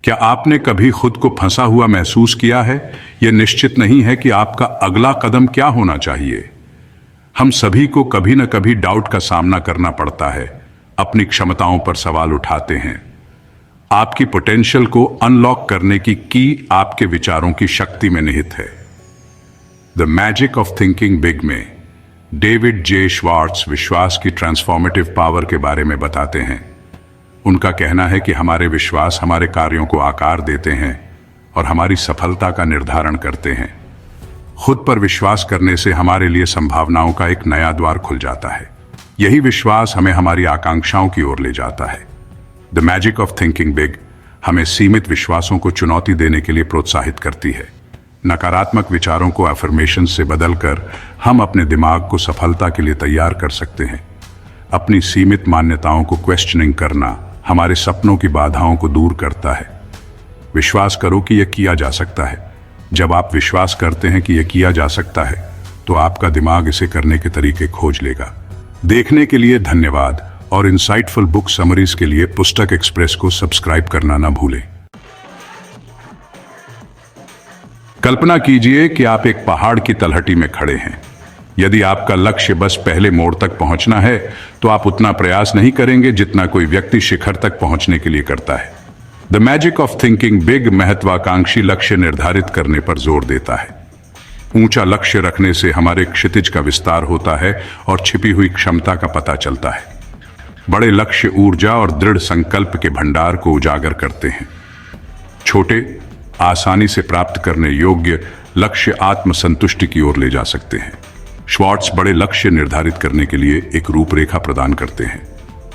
क्या आपने कभी खुद को फंसा हुआ महसूस किया है? यह निश्चित नहीं है कि आपका अगला कदम क्या होना चाहिए। हम सभी को कभी न कभी डाउट का सामना करना पड़ता है, अपनी क्षमताओं पर सवाल उठाते हैं। आपकी पोटेंशियल को अनलॉक करने की आपके विचारों की शक्ति में निहित है। The magic of thinking big में डेविड जे श्वार्ट्ज विश्वास की ट्रांसफॉर्मेटिव पावर के बारे में बताते हैं। उनका कहना है कि हमारे विश्वास हमारे कार्यों को आकार देते हैं और हमारी सफलता का निर्धारण करते हैं। खुद पर विश्वास करने से हमारे लिए संभावनाओं का एक नया द्वार खुल जाता है। यही विश्वास हमें हमारी आकांक्षाओं की ओर ले जाता है। The magic of thinking big हमें सीमित विश्वासों को चुनौती देने के लिए प्रोत्साहित करती है। नकारात्मक विचारों को अफर्मेशन से बदलकर हम अपने दिमाग को सफलता के लिए तैयार कर सकते हैं। अपनी सीमित मान्यताओं को क्वेश्चनिंग करना हमारे सपनों की बाधाओं को दूर करता है। विश्वास करो कि यह किया जा सकता है। जब आप विश्वास करते हैं कि यह किया जा सकता है, तो आपका दिमाग इसे करने के तरीके खोज लेगा। देखने के लिए धन्यवाद और इंसाइटफुल बुक समरीज के लिए पुस्तक एक्सप्रेस को सब्सक्राइब करना ना भूलें। कल्पना कीजिए कि आप एक पहाड़ की तलहटी में खड़े हैं। यदि आपका लक्ष्य बस पहले मोड़ तक पहुंचना है, तो आप उतना प्रयास नहीं करेंगे जितना कोई व्यक्ति शिखर तक पहुंचने के लिए करता है। The magic of thinking big महत्वाकांक्षी लक्ष्य निर्धारित करने पर जोर देता है। ऊंचा लक्ष्य रखने से हमारे क्षितिज का विस्तार होता है और छिपी हुई क्षमता का पता चलता है। बड़े लक्ष्य ऊर्जा और दृढ़ संकल्प के भंडार को उजागर करते हैं। छोटे, आसानी से प्राप्त करने योग्य लक्ष्य आत्मसंतुष्टि की ओर ले जा सकते हैं। श्वार्ट्ज बड़े लक्ष्य निर्धारित करने के लिए एक रूपरेखा प्रदान करते हैं।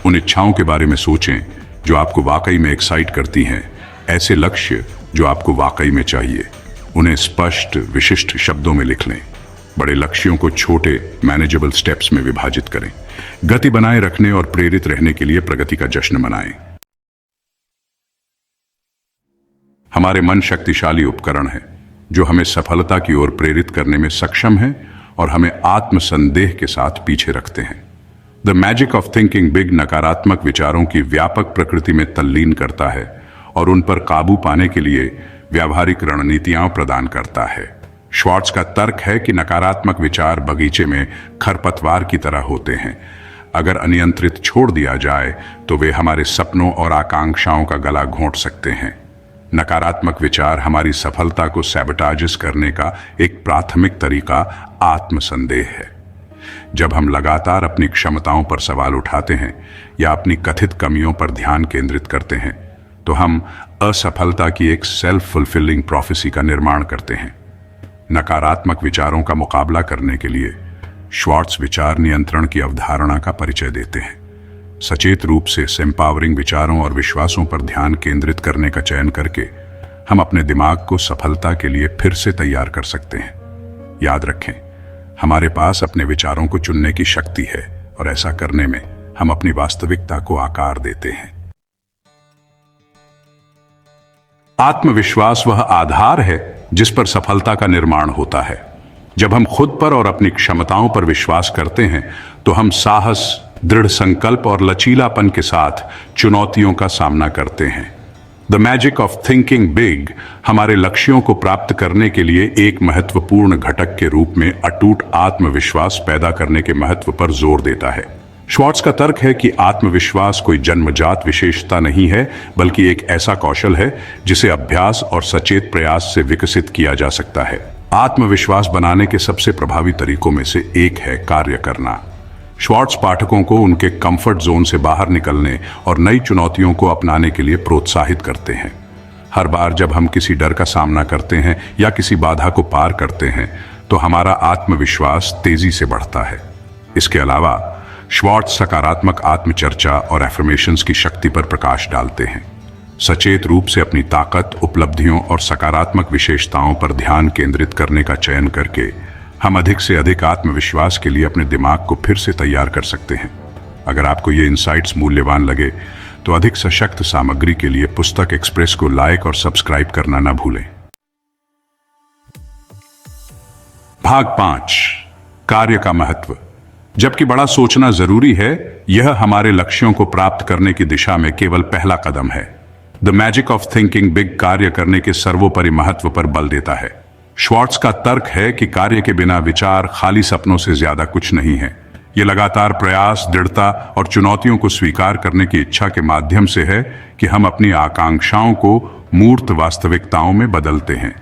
उन इच्छाओं के बारे में सोचें जो आपको वाकई में एक्साइट करती हैं। ऐसे लक्ष्य जो आपको वाकई में चाहिए, उन्हें स्पष्ट, विशिष्ट शब्दों में लिख लें। बड़े लक्ष्यों को छोटे, मैनेजेबल स्टेप्स में विभाजित करें। गति बनाए रखने और प्रेरित रहने के लिए प्रगति का जश्न मनाएं। हमारे मन शक्तिशाली उपकरण है जो हमें सफलता की ओर प्रेरित करने में सक्षम है और हमें आत्मसंदेह के साथ पीछे रखते हैं। The magic of thinking big नकारात्मक विचारों की व्यापक प्रकृति में तल्लीन करता है और उन पर काबू पाने के लिए व्यावहारिक रणनीतियां प्रदान करता है। श्वार्ट्ज का तर्क है कि नकारात्मक विचार बगीचे में खरपतवार की तरह होते हैं। अगर अनियंत्रित छोड़ दिया जाए तो वे हमारे सपनों और आकांक्षाओं का गला घोंट सकते हैं। नकारात्मक विचार हमारी सफलता को सैबोटाज करने का एक प्राथमिक तरीका आत्मसंदेह है। जब हम लगातार अपनी क्षमताओं पर सवाल उठाते हैं या अपनी कथित कमियों पर ध्यान केंद्रित करते हैं, तो हम असफलता की एक सेल्फ फुलफिलिंग प्रोफेसी का निर्माण करते हैं। नकारात्मक विचारों का मुकाबला करने के लिए श्वार्ट्ज विचार नियंत्रण की अवधारणा का परिचय देते हैं। सचेत रूप से एम्पावरिंग विचारों और विश्वासों पर ध्यान केंद्रित करने का चयन करके हम अपने दिमाग को सफलता के लिए फिर से तैयार कर सकते हैं। याद रखें, हमारे पास अपने विचारों को चुनने की शक्ति है और ऐसा करने में हम अपनी वास्तविकता को आकार देते हैं। आत्मविश्वास वह आधार है जिस पर सफलता का निर्माण होता है। जब हम खुद पर और अपनी क्षमताओं पर विश्वास करते हैं, तो हम साहस, दृढ़ संकल्प और लचीलापन के साथ चुनौतियों का सामना करते हैं। The magic of thinking big हमारे लक्ष्यों को प्राप्त करने के लिए एक महत्वपूर्ण घटक के रूप में अटूट आत्मविश्वास पैदा करने के महत्व पर जोर देता है। श्वार्ट्ज का तर्क है कि आत्मविश्वास कोई जन्मजात विशेषता नहीं है, बल्कि एक ऐसा कौशल है जिसे अभ्यास और सचेत प्रयास से विकसित किया जा सकता है। आत्मविश्वास बनाने के सबसे प्रभावी तरीकों में से एक है कार्य करना। श्वार्ट्ज पाठकों को उनके कंफर्ट जोन से बाहर निकलने और नई चुनौतियों को अपनाने के लिए प्रोत्साहित करते हैं। हर बार जब हम किसी डर का सामना करते हैं या किसी बाधा को पार करते हैं, तो हमारा आत्मविश्वास तेजी से बढ़ता है। इसके अलावा श्वार्ट्ज सकारात्मक आत्मचर्चा और एफर्मेशंस की शक्ति पर प्रकाश डालते हैं। सचेत रूप से अपनी ताकत, उपलब्धियों और सकारात्मक विशेषताओं पर ध्यान केंद्रित करने का चयन करके हम अधिक से अधिक आत्मविश्वास के लिए अपने दिमाग को फिर से तैयार कर सकते हैं। अगर आपको ये इंसाइट्स मूल्यवान लगे, तो अधिक सशक्त सामग्री के लिए पुस्तक एक्सप्रेस को लाइक और सब्सक्राइब करना ना भूलें। भाग 5, कार्य का महत्व। जबकि बड़ा सोचना जरूरी है, यह हमारे लक्ष्यों को प्राप्त करने की दिशा में केवल पहला कदम है। The magic of thinking big कार्य करने के सर्वोपरि महत्व पर बल देता है। श्वार्ट्ज का तर्क है कि कार्य के बिना विचार खाली सपनों से ज्यादा कुछ नहीं है। ये लगातार प्रयास, दृढ़ता और चुनौतियों को स्वीकार करने की इच्छा के माध्यम से है कि हम अपनी आकांक्षाओं को मूर्त वास्तविकताओं में बदलते हैं।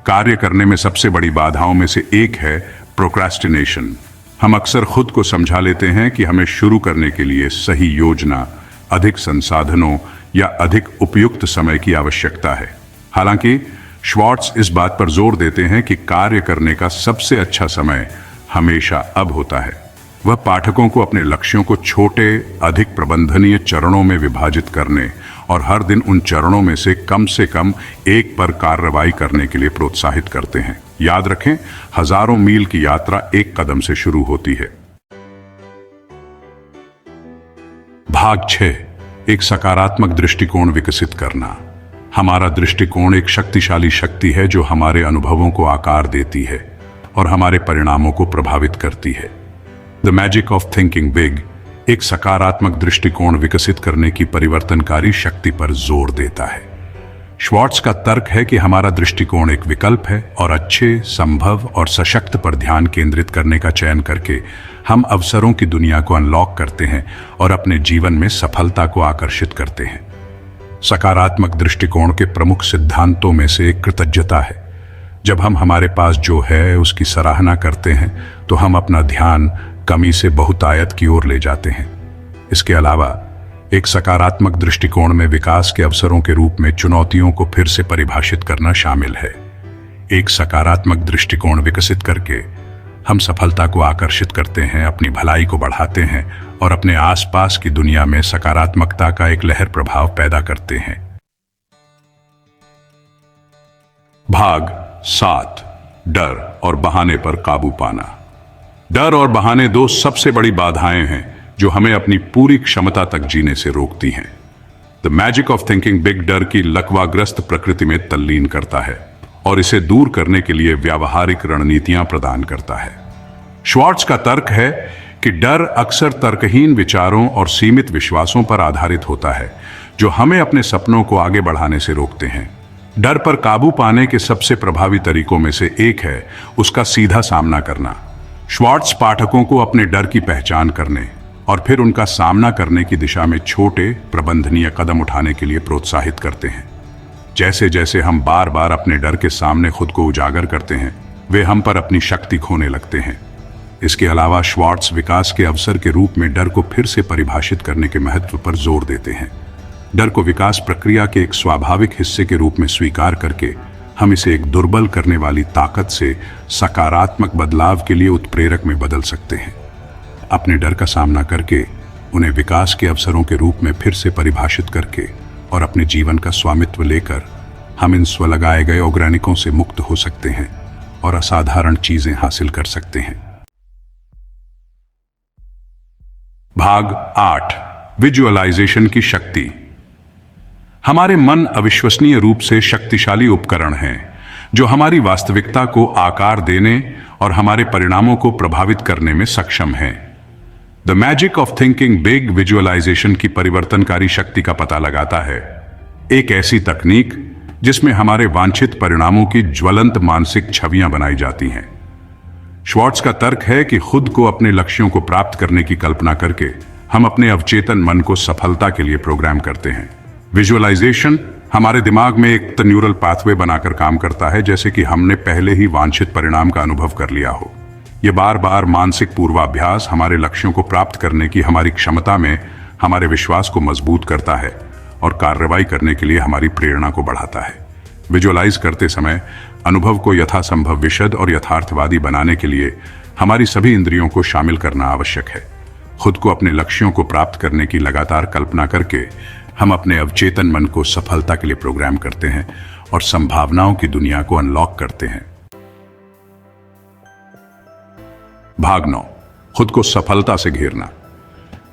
कार्य करने में सबसे बड़ी बाधाओं में से एक है प्रोक्रेस्टिनेशन। हम अक्सर खुद को समझा लेते हैं कि हमें शुरू करने के लिए सही योजना, अधिक संसाधनों या अधिक उपयुक्त समय की आवश्यकता है। हालांकि श्वार्ट्ज इस बात पर जोर देते हैं कि कार्य करने का सबसे अच्छा समय हमेशा अब होता है। वह पाठकों को अपने लक्ष्यों को छोटे, अधिक प्रबंधनीय चरणों में विभाजित करने और हर दिन उन चरणों में से कम एक पर कार्रवाई करने के लिए प्रोत्साहित करते हैं। याद रखें, हजारों मील की यात्रा एक कदम से शुरू होती है। भाग 6, एक सकारात्मक दृष्टिकोण विकसित करना। हमारा दृष्टिकोण एक शक्तिशाली शक्ति है जो हमारे अनुभवों को आकार देती है और हमारे परिणामों को प्रभावित करती है। The magic of thinking big एक सकारात्मक दृष्टिकोण विकसित करने की परिवर्तनकारी शक्ति पर जोर देता है। श्वार्ट्ज का तर्क है कि हमारा दृष्टिकोण एक विकल्प है और अच्छे, संभव और सशक्त पर ध्यान केंद्रित करने का चयन करके हम अवसरों की दुनिया को अनलॉक करते हैं और अपने जीवन में सफलता को आकर्षित करते हैं। सकारात्मक दृष्टिकोण के प्रमुख सिद्धांतों में से एक कृतज्ञता है। जब हम हमारे पास जो है उसकी सराहना करते हैं तो हम अपना ध्यान कमी से बहुतायत की ओर ले जाते हैं। इसके अलावा एक सकारात्मक दृष्टिकोण में विकास के अवसरों के रूप में चुनौतियों को फिर से परिभाषित करना शामिल है। एक सकारात्मक दृष्टिकोण विकसित करके हम सफलता को आकर्षित करते हैं, अपनी भलाई को बढ़ाते हैं और अपने आसपास की दुनिया में सकारात्मकता का एक लहर प्रभाव पैदा करते हैं। भाग 7, डर और बहाने पर काबू पाना। डर और बहाने दो सबसे बड़ी बाधाएं हैं जो हमें अपनी पूरी क्षमता तक जीने से रोकती हैं। The magic of thinking big डर की लकवाग्रस्त प्रकृति में तल्लीन करता है और इसे दूर करने के लिए व्यावहारिक रणनीतियां प्रदान करता है। श्वार्ट्ज का तर्क है कि डर अक्सर तर्कहीन विचारों और सीमित विश्वासों पर आधारित होता है जो हमें अपने सपनों को आगे बढ़ाने से रोकते हैं। डर पर काबू पाने के सबसे प्रभावी तरीकों में से एक है उसका सीधा सामना करना। श्वार्ट्ज पाठकों को अपने डर की पहचान करने और फिर उनका सामना करने की दिशा में छोटे, प्रबंधनीय कदम उठाने के लिए प्रोत्साहित करते हैं। जैसे जैसे हम बार बार अपने डर के सामने खुद को उजागर करते हैं, वे हम पर अपनी शक्ति खोने लगते हैं। इसके अलावा श्वार्ट्ज विकास के अवसर के रूप में डर को फिर से परिभाषित करने के महत्व पर जोर देते हैं। डर को विकास प्रक्रिया के एक स्वाभाविक हिस्से के रूप में स्वीकार करके हम इसे एक दुर्बल करने वाली ताकत से सकारात्मक बदलाव के लिए उत्प्रेरक में बदल सकते हैं। अपने डर का सामना करके उन्हें विकास के अवसरों के रूप में फिर से परिभाषित करके और अपने जीवन का स्वामित्व लेकर हम इन स्वलगाए गए औग्रानिकों से मुक्त हो सकते हैं और असाधारण चीजें हासिल कर सकते हैं। भाग 8, विजुअलाइजेशन की शक्ति। हमारे मन अविश्वसनीय रूप से शक्तिशाली उपकरण हैं जो हमारी वास्तविकता को आकार देने और हमारे परिणामों को प्रभावित करने में सक्षम हैं। The magic of thinking big visualization की परिवर्तनकारी शक्ति का पता लगाता है, एक ऐसी तकनीक जिसमें हमारे वांछित परिणामों की ज्वलंत मानसिक छवियां बनाई जाती हैं। श्वार्ट्ज का तर्क है कि खुद को अपने लक्ष्यों को प्राप्त करने की कल्पना करके हम अपने अवचेतन मन को सफलता के लिए प्रोग्राम करते हैं। विजुअलाइजेशन हमारे दिमाग में एक न्यूरल पाथवे बनाकर काम करता है, जैसे कि हमने पहले ही वांछित परिणाम का अनुभव कर लिया हो। यह बार बार मानसिक पूर्वाभ्यास हमारे लक्ष्यों को प्राप्त करने की हमारी क्षमता में हमारे विश्वास को मजबूत करता है और कार्रवाई करने के लिए हमारी प्रेरणा को बढ़ाता है। विजुअलाइज करते समय अनुभव को यथासंभव विशद और यथार्थवादी बनाने के लिए हमारी सभी इंद्रियों को शामिल करना आवश्यक है। खुद को अपने लक्ष्यों को प्राप्त करने की लगातार कल्पना करके हम अपने अवचेतन मन को सफलता के लिए प्रोग्राम करते हैं और संभावनाओं की दुनिया को अनलॉक करते हैं। भाग 9, खुद को सफलता से घेरना।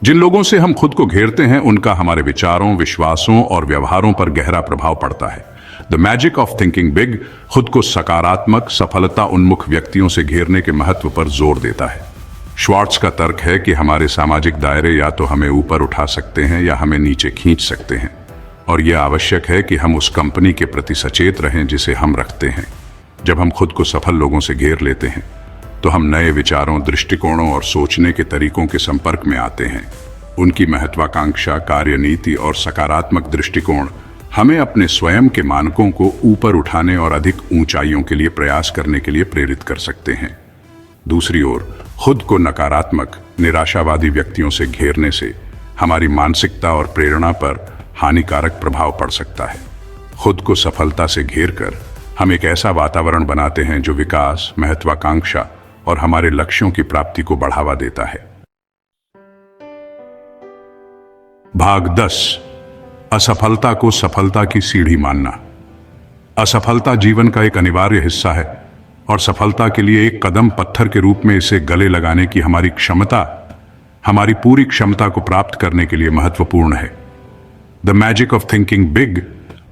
जिन लोगों से हम खुद को घेरते हैं उनका हमारे विचारों, विश्वासों और व्यवहारों पर गहरा प्रभाव पड़ता है। The magic of thinking big खुद को सकारात्मक, सफलता उन्मुख व्यक्तियों से घेरने के महत्व पर जोर देता है। श्वार्ट्ज का तर्क है कि हमारे सामाजिक दायरे या तो हमें ऊपर उठा सकते हैं या हमें नीचे खींच सकते हैं। और यह आवश्यक है कि हम उस कंपनी के प्रति सचेत रहें जिसे हम रखते हैं। जब हम खुद को सफल लोगों से घेर लेते हैं तो हम नए विचारों, दृष्टिकोणों और सोचने के तरीकों के संपर्क में आते हैं। उनकी महत्वाकांक्षा, कार्यनीति और सकारात्मक दृष्टिकोण हमें अपने स्वयं के मानकों को ऊपर उठाने और अधिक ऊंचाइयों के लिए प्रयास करने के लिए प्रेरित कर सकते हैं। दूसरी ओर, खुद को नकारात्मक, निराशावादी व्यक्तियों से घेरने से हमारी मानसिकता और प्रेरणा पर हानिकारक प्रभाव पड़ सकता है। खुद को सफलता से घेरकर हम एक ऐसा वातावरण बनाते हैं जो विकास, महत्वाकांक्षा और हमारे लक्ष्यों की प्राप्ति को बढ़ावा देता है। भाग 10, असफलता को सफलता की सीढ़ी मानना। असफलता जीवन का एक अनिवार्य हिस्सा है और सफलता के लिए एक कदम पत्थर के रूप में इसे गले लगाने की हमारी क्षमता, हमारी पूरी क्षमता को प्राप्त करने के लिए महत्वपूर्ण है। The magic of thinking big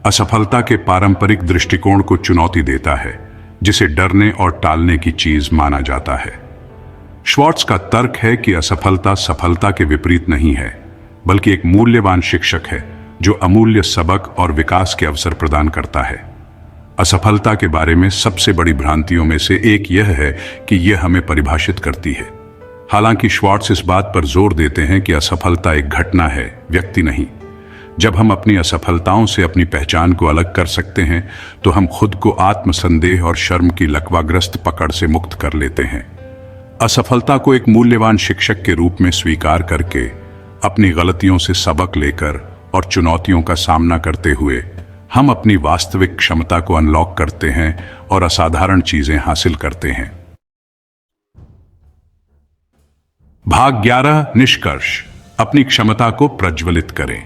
असफलता के पारंपरिक दृष्टिकोण को चुनौती देता है, जिसे डरने और टालने की चीज माना जाता है। श्वार्ट्ज का तर्क है कि असफलता सफलता के विपरीत नहीं है, बल्कि एक मूल्यवान शिक्षक है जो अमूल्य सबक और विकास के अवसर प्रदान करता है। असफलता के बारे में सबसे बड़ी भ्रांतियों में से एक यह है कि यह हमें परिभाषित करती है। हालांकि श्वार्ट्ज इस बात पर जोर देते हैं कि असफलता एक घटना है, व्यक्ति नहीं। जब हम अपनी असफलताओं से अपनी पहचान को अलग कर सकते हैं तो हम खुद को आत्मसंदेह और शर्म की लकवाग्रस्त पकड़ से मुक्त कर लेते हैं। असफलता को एक मूल्यवान शिक्षक के रूप में स्वीकार करके, अपनी गलतियों से सबक लेकर और चुनौतियों का सामना करते हुए हम अपनी वास्तविक क्षमता को अनलॉक करते हैं और असाधारण चीजें हासिल करते हैं। भाग 11, निष्कर्ष। अपनी क्षमता को प्रज्वलित करें।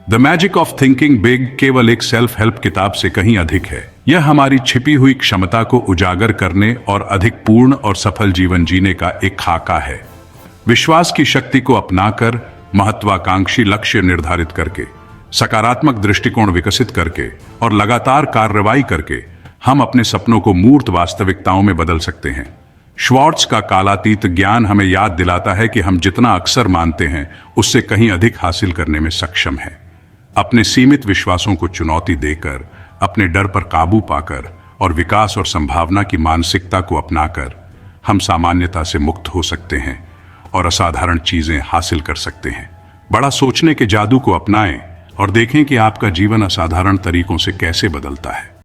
The magic of thinking big केवल एक सेल्फ हेल्प किताब से कहीं अधिक है। यह हमारी छिपी हुई क्षमता को उजागर करने और अधिक पूर्ण और सफल जीवन जीने का एक खाका है। विश्वास की शक्ति को अपनाकर, महत्वाकांक्षी लक्ष्य निर्धारित करके, सकारात्मक दृष्टिकोण विकसित करके और लगातार कार्रवाई करके हम अपने सपनों को मूर्त वास्तविकताओं में बदल सकते हैं। श्वार्ट्ज का कालातीत ज्ञान हमें याद दिलाता है कि हम जितना अक्सर मानते हैं उससे कहीं अधिक हासिल करने में सक्षम हैं। अपने सीमित विश्वासों को चुनौती देकर, अपने डर पर काबू पाकर और विकास और संभावना की मानसिकता को अपनाकर हम सामान्यता से मुक्त हो सकते हैं और असाधारण चीजें हासिल कर सकते हैं। बड़ा सोचने के जादू को अपनाएं और देखें कि आपका जीवन असाधारण तरीकों से कैसे बदलता है।